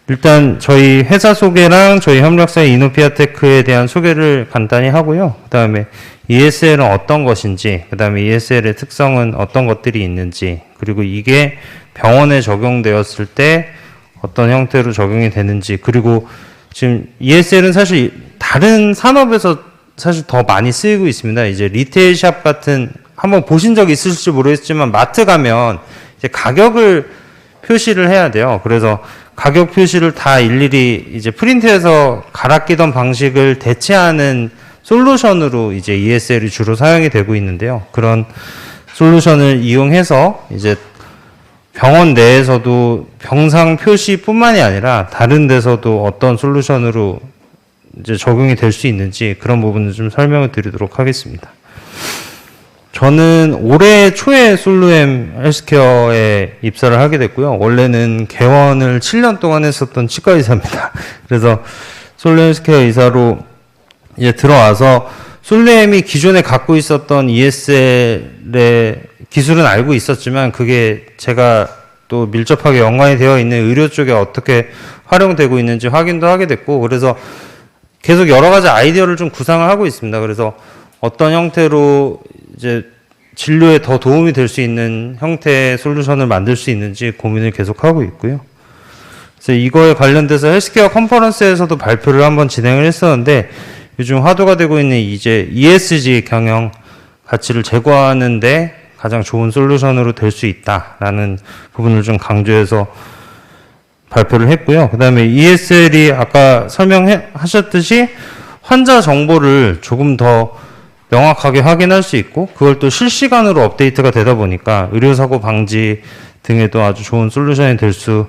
일단 저희 회사 소개랑 저희 협력사의 이노피아테크에 대한 소개를 간단히 하고요. 그 다음에 ESL은 어떤 것인지, 그 다음에 ESL의 특성은 어떤 것들이 있는지, 그리고 이게 병원에 적용되었을 때 어떤 형태로 적용이 되는지, 그리고 지금 ESL은 사실 다른 산업에서 사실 더 많이 쓰이고 있습니다. 이제 리테일샵 같은, 한번 보신 적 있으실지 모르겠지만 마트 가면 이제 가격을 표시를 해야 돼요. 그래서 가격 표시를 다 일일이 이제 프린트해서 갈아 끼던 방식을 대체하는 솔루션으로 이제 ESL이 주로 사용이 되고 있는데요. 그런 솔루션을 이용해서 이제 병원 내에서도 병상 표시뿐만이 아니라 다른 데서도 어떤 솔루션으로 이제 적용이 될 수 있는지 그런 부분을 좀 설명을 드리도록 하겠습니다. 저는 올해 초에 솔루엠 헬스케어에 입사를 하게 됐고요. 원래는 개원을 7년 동안 했었던 치과 의사입니다. 그래서 솔루엠 헬스케어 의사로 이제 들어와서 솔루엠이 기존에 갖고 있었던 ESL의 기술은 알고 있었지만 그게 제가 또 밀접하게 연관이 되어 있는 의료 쪽에 어떻게 활용되고 있는지 확인도 하게 됐고, 그래서 계속 여러 가지 아이디어를 좀 구상을 하고 있습니다. 그래서 어떤 형태로 이제 진료에 더 도움이 될 수 있는 형태의 솔루션을 만들 수 있는지 고민을 계속하고 있고요. 그래서 이거에 관련돼서 헬스케어 컨퍼런스에서도 발표를 한번 진행을 했었는데, 요즘 화두가 되고 있는 이제 ESG 경영 가치를 제고하는데 가장 좋은 솔루션으로 될 수 있다라는 부분을 좀 강조해서 발표를 했고요. 그 다음에 ESL이 아까 설명하셨듯이 환자 정보를 조금 더 명확하게 확인할 수 있고, 그걸 또 실시간으로 업데이트가 되다 보니까 의료사고 방지 등에도 아주 좋은 솔루션이 될 수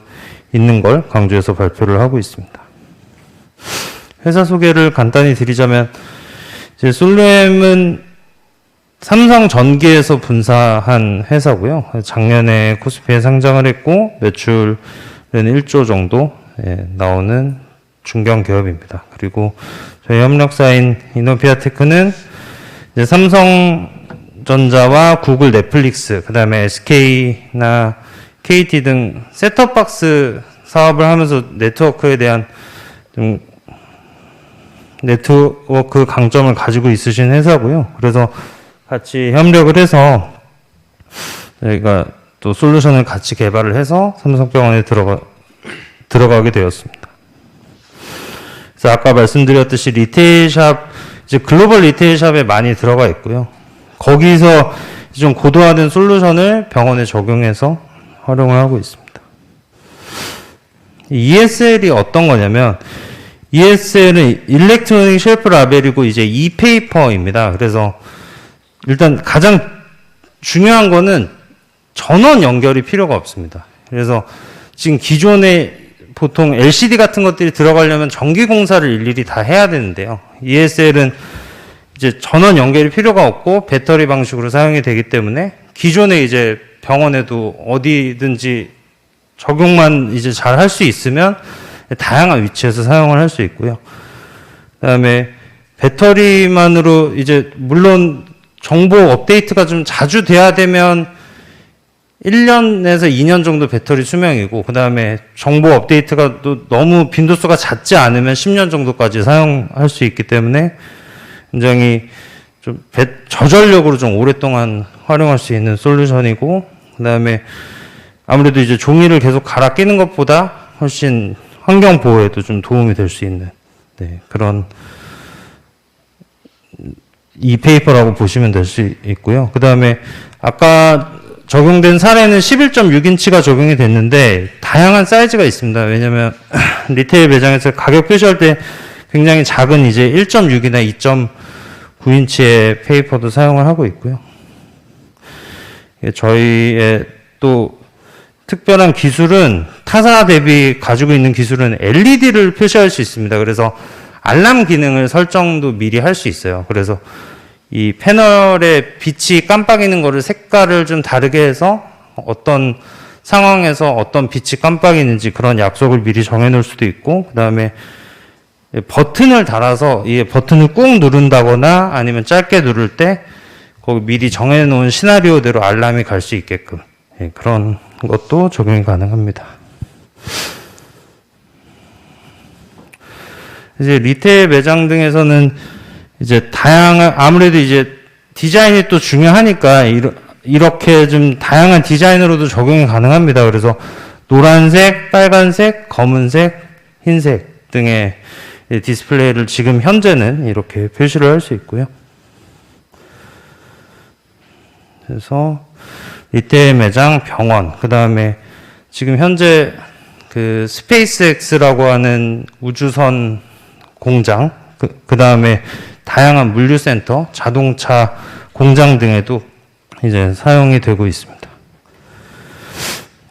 있는 걸 강조해서 발표를 하고 있습니다. 회사 소개를 간단히 드리자면, 이제 솔루엠은 삼성 전기에서 분사한 회사고요. 작년에 코스피에 상장을 했고, 매출은 1조 정도 나오는 중견 기업입니다. 그리고 저희 협력사인 이노피아테크는 이제 삼성전자와 구글, 넷플릭스, 그 다음에 SK나 KT 등 셋톱박스 사업을 하면서 네트워크에 대한 좀 네트워크 강점을 가지고 있으신 회사고요. 그래서 같이 협력을 해서 저희가 또 솔루션을 같이 개발을 해서 삼성병원에 들어가게 되었습니다. 그래서 아까 말씀드렸듯이 리테일샵, 이제 글로벌 리테일샵에 많이 들어가 있고요. 거기서 좀 고도화된 솔루션을 병원에 적용해서 활용을 하고 있습니다. ESL이 어떤 거냐면, ESL은 일렉트로닉 쉘프 라벨이고 이제 이페이퍼입니다. 그래서 일단 가장 중요한 거는 전원 연결이 필요가 없습니다. 그래서 지금 기존에 보통 LCD 같은 것들이 들어가려면 전기 공사를 일일이 다 해야 되는데요. ESL은 이제 전원 연결이 필요가 없고 배터리 방식으로 사용이 되기 때문에 기존에 이제 병원에도 어디든지 적용만 이제 잘 할 수 있으면 다양한 위치에서 사용을 할 수 있고요. 그다음에 배터리만으로 이제 물론 정보 업데이트가 좀 자주 돼야 되면 1년에서 2년 정도 배터리 수명이고, 그 다음에 정보 업데이트가 또 너무 빈도수가 잦지 않으면 10년 정도까지 사용할 수 있기 때문에 굉장히 좀 저전력으로 좀 오랫동안 활용할 수 있는 솔루션이고, 그 다음에 아무래도 이제 종이를 계속 갈아 끼는 것보다 훨씬 환경 보호에도 좀 도움이 될 수 있는 그런 이페이퍼라고 보시면 될 수 있고요. 그 다음에 아까 적용된 사례는 11.6인치가 적용이 됐는데 다양한 사이즈가 있습니다. 왜냐하면 리테일 매장에서 가격 표시할 때 굉장히 작은 이제 1.6이나 2.9인치의 페이퍼도 사용을 하고 있고요. 저희의 또 특별한 기술은 타사 대비 가지고 있는 기술은 LED를 표시할 수 있습니다. 그래서 알람 기능을 설정도 미리 할 수 있어요. 그래서 이 패널에 빛이 깜빡이는 거를 색깔을 좀 다르게 해서 어떤 상황에서 어떤 빛이 깜빡이는지 그런 약속을 미리 정해 놓을 수도 있고, 그 다음에 버튼을 달아서 이 버튼을 꾹 누른다거나 아니면 짧게 누를 때 거기 미리 정해 놓은 시나리오대로 알람이 갈 수 있게끔 그런 것도 적용이 가능합니다. 이제 리테일 매장 등에서는 이제 다양한, 아무래도 이제 디자인이 또 중요하니까 이렇게 좀 다양한 디자인으로도 적용이 가능합니다. 그래서 노란색, 빨간색, 검은색, 흰색 등의 디스플레이를 지금 현재는 이렇게 표시를 할 수 있고요. 그래서 리테일 매장, 병원, 그 다음에 지금 현재 그 스페이스X라고 하는 우주선 공장, 그 다음에 다양한 물류센터, 자동차 공장 등에도 이제 사용이 되고 있습니다.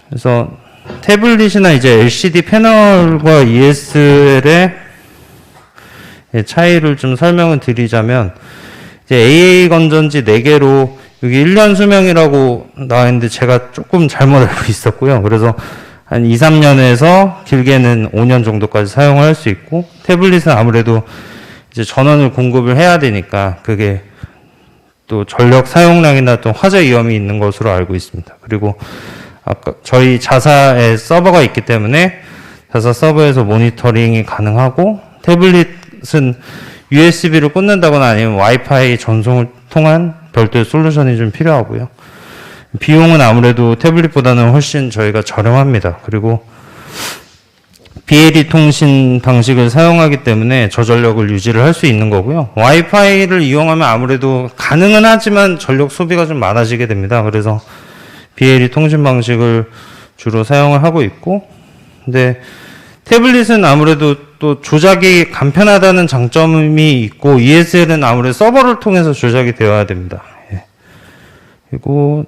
그래서 태블릿이나 이제 LCD 패널과 ESL의 차이를 좀 설명을 드리자면, 이제 AA 건전지 4개로 여기 1년 수명이라고 나와 있는데 제가 조금 잘못 알고 있었고요. 그래서 한 2, 3년에서 길게는 5년 정도까지 사용을 할 수 있고, 태블릿은 아무래도 이제 전원을 공급을 해야 되니까 그게 또 전력 사용량이나 또 화재 위험이 있는 것으로 알고 있습니다. 그리고 아까 저희 자사에 서버가 있기 때문에 자사 서버에서 모니터링이 가능하고, 태블릿은 USB를 꽂는다거나 아니면 와이파이 전송을 통한 별도의 솔루션이 좀 필요하고요. 비용은 아무래도 태블릿보다는 훨씬 저희가 저렴합니다. 그리고 BLE 통신 방식을 사용하기 때문에 저전력을 유지를 할 수 있는 거고요. 와이파이를 이용하면 아무래도 가능은 하지만 전력 소비가 좀 많아지게 됩니다. 그래서 BLE 통신 방식을 주로 사용을 하고 있고, 근데 태블릿은 아무래도 또 조작이 간편하다는 장점이 있고, ESL은 아무래도 서버를 통해서 조작이 되어야 됩니다. 예. 그리고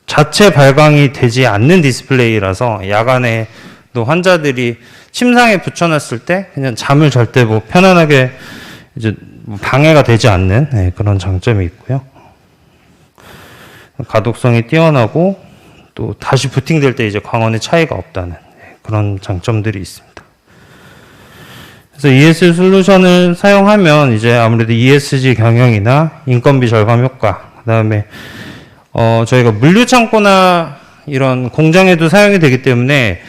자체 발광이 되지 않는 디스플레이라서 야간에도 환자들이 침상에 붙여놨을 때 그냥 잠을 잘 때 뭐 편안하게 이제 방해가 되지 않는 그런 장점이 있고요. 가독성이 뛰어나고 또 다시 부팅될 때 이제 광원의 차이가 없다는 그런 장점들이 있습니다. 그래서 ESL 솔루션을 사용하면 이제 아무래도 ESG 경영이나 인건비 절감 효과, 그 다음에 저희가 물류창고나 이런 공장에도 사용이 되기 때문에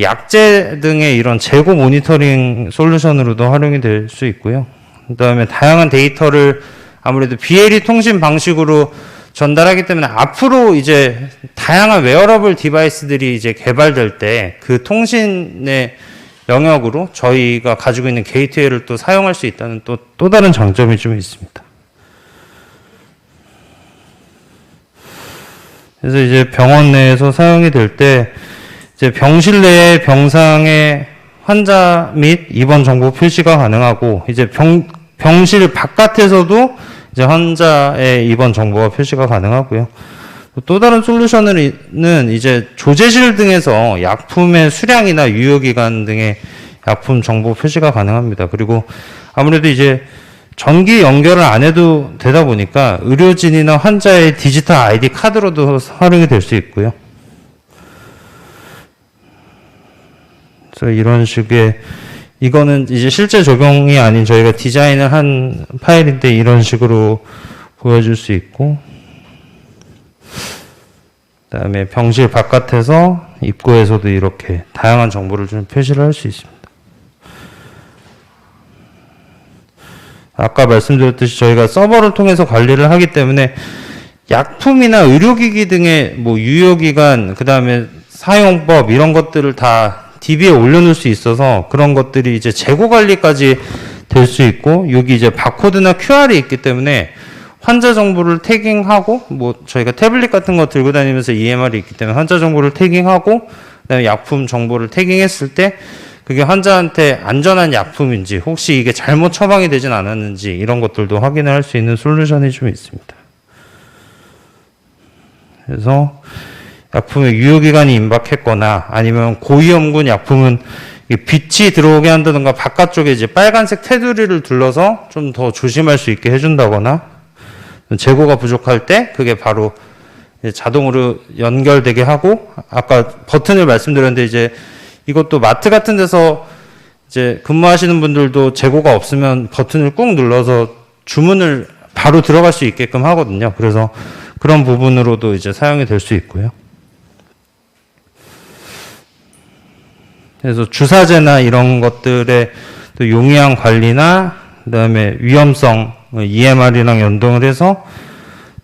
약재 등의 이런 재고 모니터링 솔루션으로도 활용이 될 수 있고요. 그 다음에 다양한 데이터를 아무래도 BLE 통신 방식으로 전달하기 때문에 앞으로 이제 다양한 웨어러블 디바이스들이 이제 개발될 때 그 통신의 영역으로 저희가 가지고 있는 게이트웨이를 또 사용할 수 있다는 또 다른 장점이 좀 있습니다. 그래서 이제 병원 내에서 사용이 될 때 이제 병실 내에 병상의 환자 및 입원 정보 표시가 가능하고, 이제 병실 바깥에서도 이제 환자의 입원 정보가 표시가 가능하고요. 또 다른 솔루션은 이제 조제실 등에서 약품의 수량이나 유효기간 등의 약품 정보 표시가 가능합니다. 그리고 아무래도 이제 전기 연결을 안 해도 되다 보니까 의료진이나 환자의 디지털 아이디 카드로도 활용이 될 수 있고요. 그래서 이런 식의, 이거는 이제 실제 적용이 아닌 저희가 디자인을 한 파일인데 이런 식으로 보여줄 수 있고, 그 다음에 병실 바깥에서 입구에서도 이렇게 다양한 정보를 좀 표시를 할 수 있습니다. 아까 말씀드렸듯이 저희가 서버를 통해서 관리를 하기 때문에 약품이나 의료기기 등의 뭐 유효기간, 그 다음에 사용법 이런 것들을 다 DB에 올려놓을 수 있어서 그런 것들이 이제 재고 관리까지 될 수 있고, 여기 이제 바코드나 QR이 있기 때문에 환자 정보를 태깅하고, 뭐 저희가 태블릿 같은 거 들고 다니면서 EMR이 있기 때문에 환자 정보를 태깅하고, 그다음에 약품 정보를 태깅했을 때 그게 환자한테 안전한 약품인지, 혹시 이게 잘못 처방이 되진 않았는지 이런 것들도 확인을 할 수 있는 솔루션이 좀 있습니다. 그래서 약품의 유효기간이 임박했거나 아니면 고위험군 약품은 빛이 들어오게 한다든가 바깥쪽에 이제 빨간색 테두리를 둘러서 좀 더 조심할 수 있게 해준다거나, 재고가 부족할 때 그게 바로 자동으로 연결되게 하고, 아까 버튼을 말씀드렸는데 이제 이것도 마트 같은 데서 이제 근무하시는 분들도 재고가 없으면 버튼을 꾹 눌러서 주문을 바로 들어갈 수 있게끔 하거든요. 그래서 그런 부분으로도 이제 사용이 될 수 있고요. 그래서 주사제나 이런 것들에 또 용이한 관리나 그다음에 위험성 EMR이랑 연동을 해서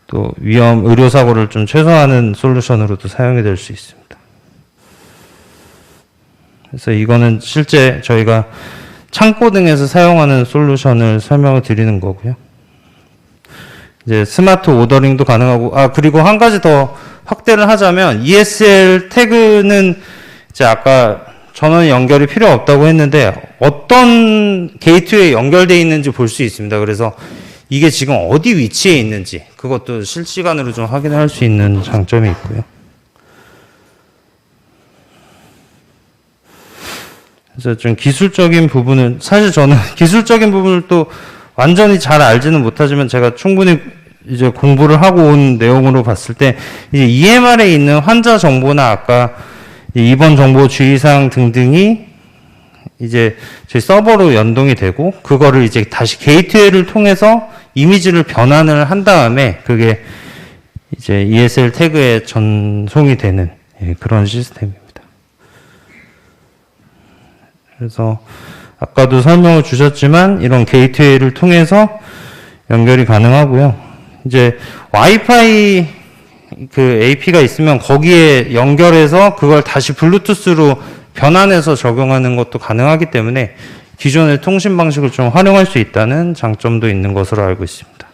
또 위험 의료 사고를 좀 최소화하는 솔루션으로도 사용이 될 수 있습니다. 그래서 이거는 실제 저희가 창고 등에서 사용하는 솔루션을 설명을 드리는 거고요. 이제 스마트 오더링도 가능하고, 그리고 한 가지 더 확대를 하자면 ESL 태그는 이제 아까 전원 연결이 필요 없다고 했는데 어떤 게이트웨이에 연결되어 있는지 볼 수 있습니다. 그래서 이게 지금 어디 위치에 있는지 그것도 실시간으로 좀 확인할 수 있는 장점이 있고요. 그래서 좀 기술적인 부분은 사실 저는 기술적인 부분을 또 완전히 잘 알지는 못하지만 제가 충분히 이제 공부를 하고 온 내용으로 봤을 때 이제 EMR에 있는 환자 정보나 아까 입원 정보 주의사항 등등이 이제 저희 서버로 연동이 되고 그거를 이제 다시 게이트웨이를 통해서 이미지를 변환을 한 다음에 그게 이제 ESL 태그에 전송이 되는 그런 시스템입니다. 그래서 아까도 설명을 주셨지만 이런 게이트웨이를 통해서 연결이 가능하고요. 이제 와이파이 그 AP가 있으면 거기에 연결해서 그걸 다시 블루투스로 변환해서 적용하는 것도 가능하기 때문에 기존의 통신 방식을 좀 활용할 수 있다는 장점도 있는 것으로 알고 있습니다.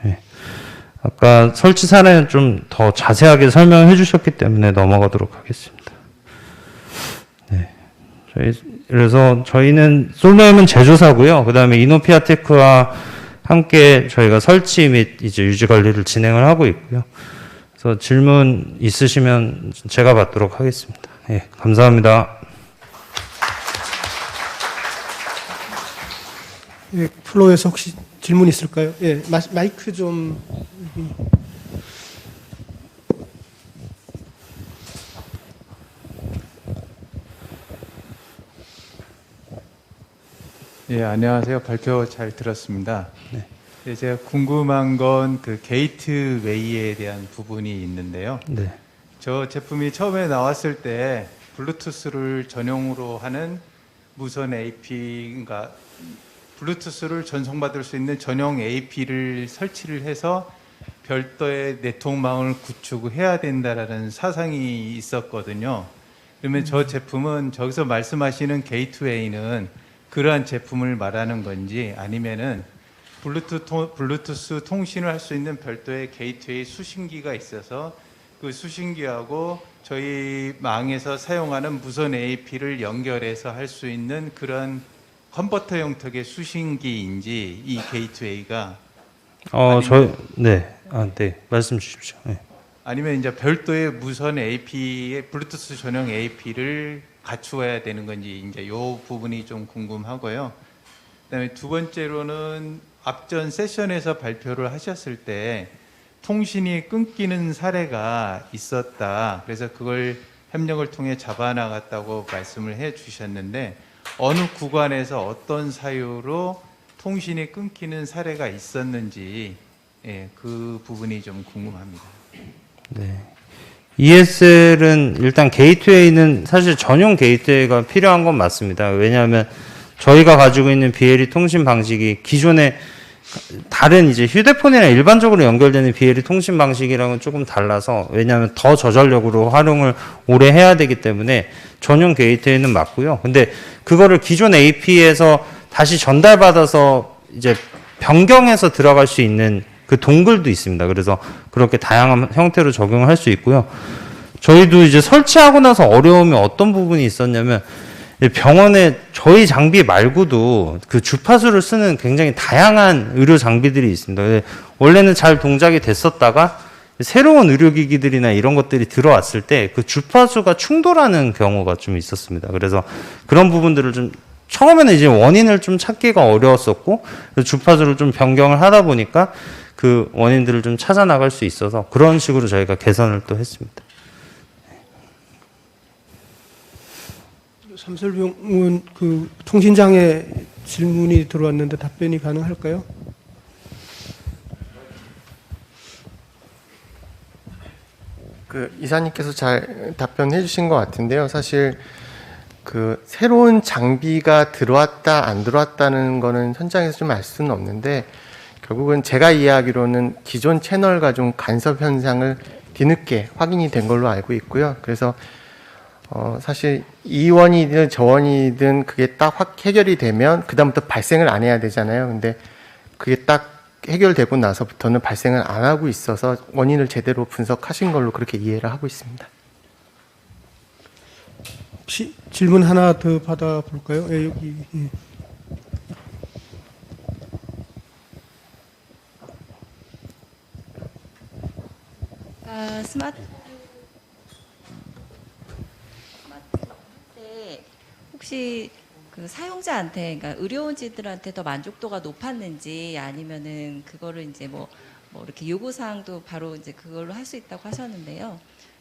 네. 아까 설치 사례는 좀 더 자세하게 설명해 주셨기 때문에 넘어가도록 하겠습니다. 네. 그래서 저희는 솔로엠은 제조사고요. 그 다음에 이노피아테크와 함께 저희가 설치 및 이제 유지 관리를 진행을 하고 있고요. 그래서 질문 있으시면 제가 받도록 하겠습니다. 예, 감사합니다. 예, 플로어에서 혹시 질문 있을까요? 예, 마이크 좀. 예, 안녕하세요. 발표 잘 들었습니다. 네. 예, 제가 궁금한 건 그 게이트웨이에 대한 부분이 있는데요. 네. 저 제품이 처음에 나왔을 때 블루투스를 전용으로 하는 무선 AP, 그러니까 블루투스를 전송받을 수 있는 전용 AP를 설치를 해서 별도의 네트워크망을 구축해야 된다라는 사상이 있었거든요. 그러면 저 제품은 저기서 말씀하시는 게이트웨이는 그러한 제품을 말하는 건지 아니면은 블루투스 통신을 할 수 있는 별도의 게이트웨이 수신기가 있어서 그 수신기하고 저희 망에서 사용하는 무선 AP를 연결해서 할 수 있는 그런 컨버터 형태의 수신기인지 이 게이트웨이가 네. 네. 말씀 주십시오. 네. 아니면 이제 별도의 무선 AP의 블루투스 전용 AP를 갖추어야 되는 건지 이제 요 부분이 좀 궁금하고요. 그다음에 두 번째로는 앞전 세션에서 발표를 하셨을 때 통신이 끊기는 사례가 있었다. 그래서 그걸 협력을 통해 잡아나갔다고 말씀을 해 주셨는데 어느 구간에서 어떤 사유로 통신이 끊기는 사례가 있었는지 그 부분이 좀 궁금합니다. 네. ESL은 일단 게이트웨이는 사실 전용 게이트웨이가 필요한 건 맞습니다. 왜냐하면 저희가 가지고 있는 BLE 통신 방식이 기존의 다른 이제 휴대폰이나 일반적으로 연결되는 BLE 통신 방식이랑은 조금 달라서 왜냐하면 더 저전력으로 활용을 오래 해야 되기 때문에 전용 게이트웨이는 맞고요. 근데 그거를 기존 AP에서 다시 전달받아서 이제 변경해서 들어갈 수 있는 그 동글도 있습니다. 그래서 그렇게 다양한 형태로 적용을 할 수 있고요. 저희도 이제 설치하고 나서 어려움이 어떤 부분이 있었냐면 병원에 저희 장비 말고도 그 주파수를 쓰는 굉장히 다양한 의료 장비들이 있습니다. 원래는 잘 동작이 됐었다가 새로운 의료기기들이나 이런 것들이 들어왔을 때 그 주파수가 충돌하는 경우가 좀 있었습니다. 그래서 그런 부분들을 좀 처음에는 이제 원인을 좀 찾기가 어려웠었고 주파수를 좀 변경을 하다 보니까 그 원인들을 좀 찾아 나갈 수 있어서 그런 식으로 저희가 개선을 또 했습니다. 삼설병은 그 통신장애 질문이 들어왔는데 답변이 가능할까요? 그 이사님께서 잘 답변해 주신 것 같은데요. 사실 그 새로운 장비가 들어왔다 안 들어왔다는 거는 현장에서 좀 알 수는 없는데 결국은 제가 이해하기로는 기존 채널과 좀 간섭 현상을 뒤늦게 확인이 된 걸로 알고 있고요. 그래서 사실 이 원이든 저 원이든 그게 딱 확 해결이 되면 그다음부터 발생을 안 해야 되잖아요. 근데 그게 딱 해결되고 나서부터는 발생을 안 하고 있어서 원인을 제대로 분석하신 걸로 그렇게 이해를 하고 있습니다. 혹시 질문 하나 더 받아볼까요? 예, 여기. 예. 스마트 때 혹시 그 사용자한테, 그러니까 의료원들한테 더 만족도가 높았는지, 아니면은 그거를 이제 뭐 이렇게 요구사항도 바로 이제 그걸로 할 수 있다고 하셨는데요.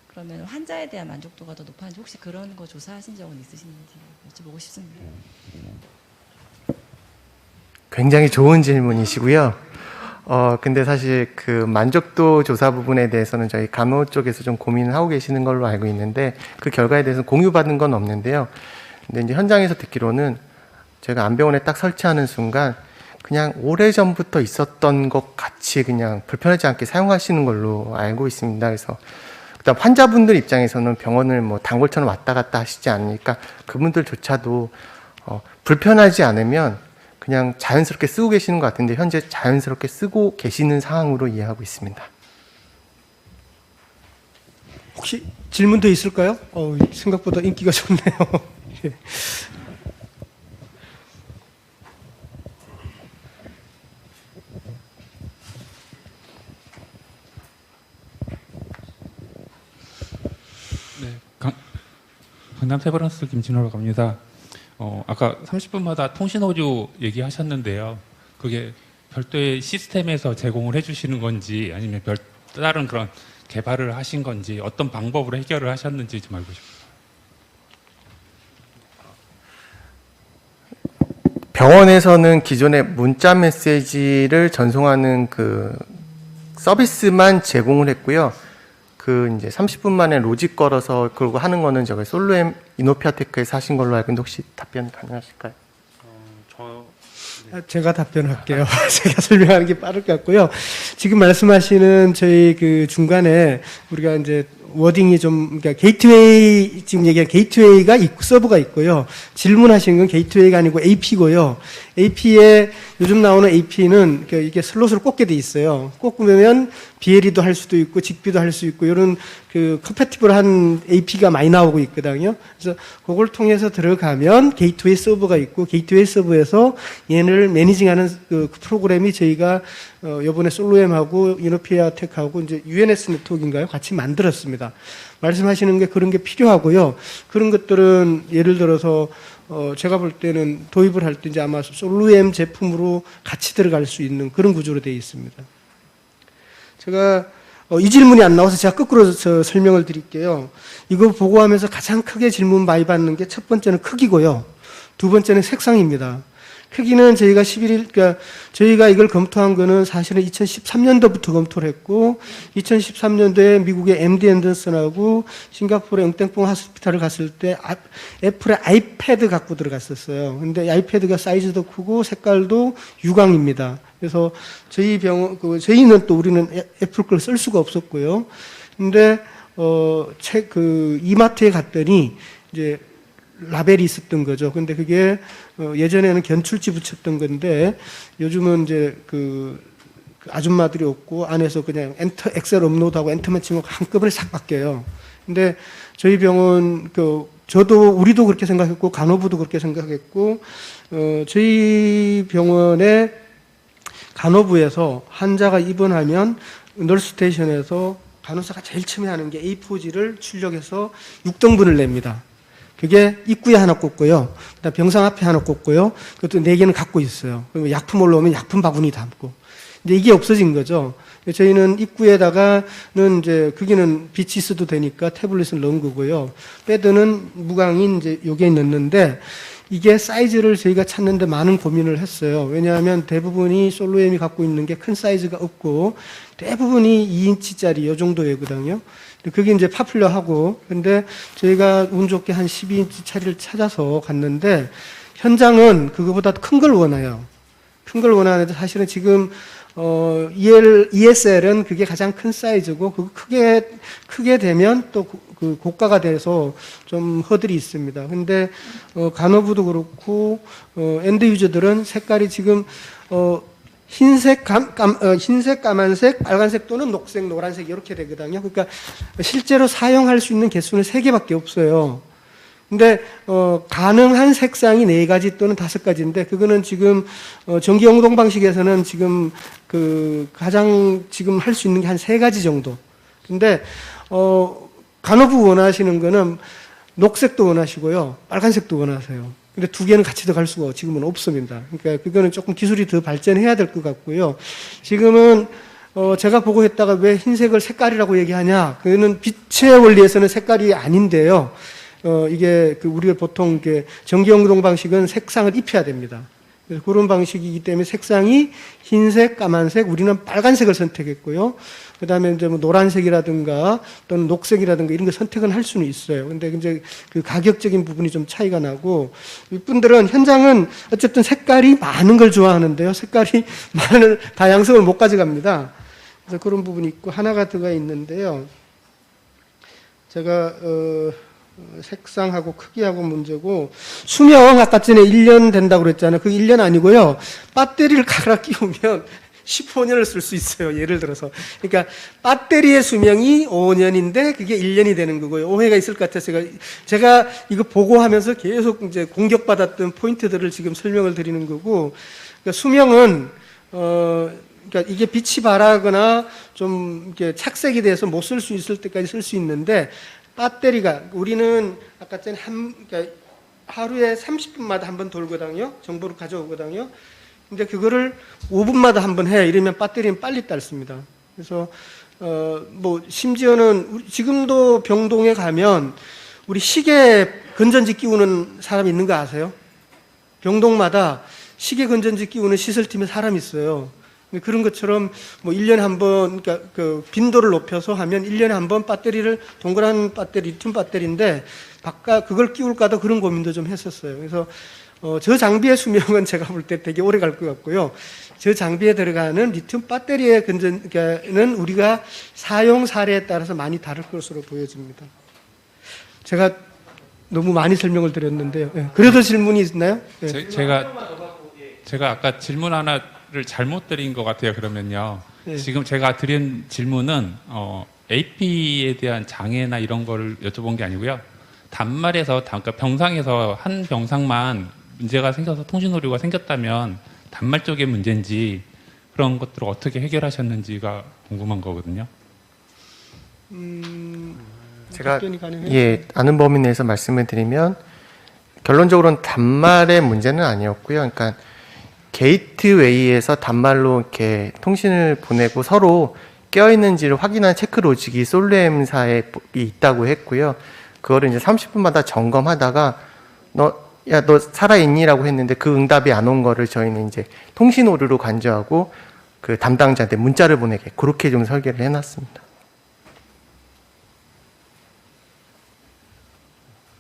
그러면 환자에 대한 만족도가 더 높았는지 혹시 그런 거 조사하신 적은 있으신지 여쭤보고 싶습니다. 굉장히 좋은 질문이시고요. 근데 사실 그 만족도 조사 부분에 대해서는 저희 간호 쪽에서 좀 고민을 하고 계시는 걸로 알고 있는데 그 결과에 대해서 공유받은 건 없는데요. 근데 이제 현장에서 듣기로는 제가 안병원에 딱 설치하는 순간 그냥 오래전부터 있었던 것 같이 그냥 불편하지 않게 사용하시는 걸로 알고 있습니다. 그래서 그다음 환자분들 입장에서는 병원을 뭐 단골처럼 왔다 갔다 하시지 않으니까 그분들조차도 불편하지 않으면 그냥 자연스럽게 쓰고 계시는 것 같은데 현재 자연스럽게 쓰고 계시는 상황으로 이해하고 있습니다. 혹시 질문 더 있을까요? 생각보다 인기가 좋네요. 예. 강남 세브란스 김진호라고 합니다. 아까 30분마다 통신 오류 얘기하셨는데요. 그게 별도의 시스템에서 제공을 해주시는 건지 아니면 다른 그런 개발을 하신 건지 어떤 방법으로 해결을 하셨는지 좀 알고 싶어요. 병원에서는 기존의 문자 메시지를 전송하는 그 서비스만 제공을 했고요. 그 이제 30분 만에 로직 걸어서 그러고 하는 거는 저기 솔로엠 이노피아테크에서 하신 걸로 알고 있는데 혹시 답변 가능하실까요? 제가 답변할게요. 제가 설명하는 게 빠를 것 같고요. 지금 말씀하시는 저희 그 중간에 우리가 이제 워딩이 좀, 그러니까 게이트웨이, 지금 얘기한 게이트웨이가 있고 서버가 있고요. 질문하시는 건 게이트웨이가 아니고 AP고요. AP에 요즘 나오는 AP는 이게 슬롯으로 꽂게 돼 있어요. 꽂으면 BLE도 할 수도 있고 직비도 할 수 있고 이런 그 컴패티블한 AP가 많이 나오고 있거든요. 그래서 그걸 통해서 들어가면 게이트웨이 서버가 있고 게이트웨이 서버에서 얘를 매니징하는 그 프로그램이 저희가 이번에 솔로엠하고 이노피아텍하고 이제 UNS 네트워크인가요? 같이 만들었습니다. 말씀하시는 게 그런 게 필요하고요. 그런 것들은 예를 들어서 제가 볼 때는 도입을 할 때 이제 아마 솔로엠 제품으로 같이 들어갈 수 있는 그런 구조로 되어 있습니다. 제가 이 질문이 안 나와서 제가 거꾸로 설명을 드릴게요. 이거 보고하면서 가장 크게 질문 많이 받는 게 첫 번째는 크기고요. 두 번째는 색상입니다. 크기는 저희가 11일, 그러니까 저희가 이걸 검토한 거는 사실은 2013년도부터 검토를 했고, 2013년도에 미국의 MD 앤더슨하고 싱가포르의 응땡뽕 하스피탈을 갔을 때 애플의 아이패드 갖고 들어갔었어요. 근데 아이패드가 사이즈도 크고 색깔도 유광입니다. 그래서 저희 병원, 저희는 또 우리는 애플 걸 쓸 수가 없었고요. 근데, 이마트에 갔더니 이제 라벨이 있었던 거죠. 근데 그게 예전에는 견출지 붙였던 건데 요즘은 이제 그 아줌마들이 없고 안에서 그냥 엔터 엑셀 업로드하고 엔터만 치면 한꺼번에 싹 바뀌어요. 근데 저희 병원 저도 우리도 그렇게 생각했고 간호부도 그렇게 생각했고 저희 병원의 간호부에서 환자가 입원하면 널스테이션에서 간호사가 제일 처음에 하는 게 A4지를 출력해서 6등분을 냅니다. 그게 입구에 하나 꽂고요. 그다음 병상 앞에 하나 꽂고요. 그것도 4개는 갖고 있어요. 그리고 약품 올라오면 약품 바구니 담고. 근데 이게 없어진 거죠. 저희는 입구에다가는 이제 거기는 빛이 있어도 되니까 태블릿을 넣은 거고요. 패드는 무광인 이제 요게 넣는데 이게 사이즈를 저희가 찾는데 많은 고민을 했어요. 왜냐하면 대부분이 솔로엠이 갖고 있는 게 큰 사이즈가 없고 대부분이 2인치짜리 요 정도이거든요. 그게 이제 파퓰러하고, 근데 저희가 운 좋게 한 12인치 차리를 찾아서 갔는데, 현장은 그거보다 큰 걸 원해요. 큰 걸 원하는데, 사실은 지금, ESL은 그게 가장 큰 사이즈고, 그 크게 되면 또 그 고가가 돼서 좀 허들이 있습니다. 근데, 간호부도 그렇고, 엔드 유저들은 색깔이 지금, 흰색, 흰색, 까만색, 빨간색 또는 녹색, 노란색 이렇게 되거든요. 그러니까 실제로 사용할 수 있는 개수는 3개밖에 없어요. 근데 가능한 색상이 4가지 또는 5가지인데 그거는 지금 전기 영동 방식에서는 지금 그 가장 지금 할 수 있는 게 한 3가지 정도. 근데 간호부 원하시는 거는 녹색도 원하시고요, 빨간색도 원하세요. 근데 2개는 같이 들어갈 수가 지금은 없습니다. 그러니까 그거는 조금 기술이 더 발전해야 될 것 같고요. 지금은 제가 보고 했다가 왜 흰색을 색깔이라고 얘기하냐? 그거는 빛의 원리에서는 색깔이 아닌데요. 이게 우리가 보통 이렇게 전기영동 방식은 색상을 입혀야 됩니다. 그래서 그런 방식이기 때문에 색상이 흰색, 까만색, 우리는 빨간색을 선택했고요. 그 다음에 이제 뭐 노란색이라든가 또는 녹색이라든가 이런 거 선택은 할 수는 있어요. 근데 이제 그 가격적인 부분이 좀 차이가 나고, 이분들은 현장은 어쨌든 색깔이 많은 걸 좋아하는데요. 색깔이 많은 다양성을 못 가져갑니다. 그래서 그런 부분이 있고, 하나가 더 있는데요. 제가, 색상하고 크기하고 문제고, 수명 아까 전에 1년 된다고 그랬잖아요. 그게 1년 아니고요. 배터리를 갈아 끼우면 15년을 쓸 수 있어요. 예를 들어서. 그러니까 배터리의 수명이 5년인데 그게 1년이 되는 거고요. 오해가 있을 것 같아서 제가 이거 보고하면서 계속 이제 공격받았던 포인트들을 지금 설명을 드리는 거고, 그러니까 수명은 그러니까 이게 빛이 바라거나 좀 이렇게 착색이 돼서 못 쓸 수 있을 때까지 쓸 수 있는데, 배터리가 우리는 아까 전에 그러니까 하루에 30분마다 한 번 돌거든요. 정보를 가져오거든요. 근데 그거를 5분마다 한 번 해. 이러면 배터리는 빨리 닳습니다. 그래서 뭐 심지어는 지금도 병동에 가면 우리 시계 건전지 끼우는 사람 있는 거 아세요? 병동마다 시계 건전지 끼우는 시설팀에 사람이 있어요. 그런 것처럼 뭐 1년에 한 번, 그러니까 그 빈도를 높여서 하면 1년에 한 번 배터리를, 동그란 배터리, 리튬 배터리인데 바깥 그걸 끼울까도 그런 고민도 좀 했었어요. 그래서 저 장비의 수명은 제가 볼 때 되게 오래 갈 것 같고요. 저 장비에 들어가는 리튬 배터리의 건전은 우리가 사용 사례에 따라서 많이 다를 것으로 보여집니다. 제가 너무 많이 설명을 드렸는데요. 네. 그래도 질문이 있나요? 네. 제가 아까 질문 하나를 잘못 드린 것 같아요. 그러면요. 네. 지금 제가 드린 질문은 AP에 대한 장애나 이런 거를 여쭤본 게 아니고요. 단말에서, 그러니까 병상에서 한 병상만 문제가 생겨서 통신 오류가 생겼다면 단말 쪽의 문제인지 그런 것들을 어떻게 해결하셨는지가 궁금한 거거든요. 제가 답변이 가능해요? 예, 아는 범위 내에서 말씀을 드리면 결론적으로는 단말의 문제는 아니었고요. 그러니까 게이트웨이에서 단말로 이렇게 통신을 보내고 서로 깨어 있는지를 확인하는 체크 로직이 솔렘사에 있다고 했고요. 그거를 이제 30분마다 점검하다가 너 살아있니라고 했는데 그 응답이 안 온 거를 저희는 이제 통신 오류로 간주하고 그 담당자한테 문자를 보내게 그렇게 좀 설계를 해놨습니다.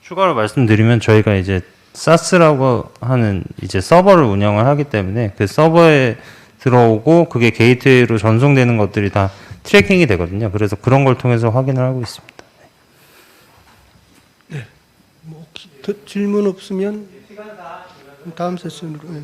추가로 말씀드리면 저희가 이제 사스라고 하는 이제 서버를 운영을 하기 때문에 그 서버에 들어오고 그게 게이트웨이로 전송되는 것들이 다 트래킹이 되거든요. 그래서 그런 걸 통해서 확인을 하고 있습니다. 더 질문 없으면 다음 세션으로. 네.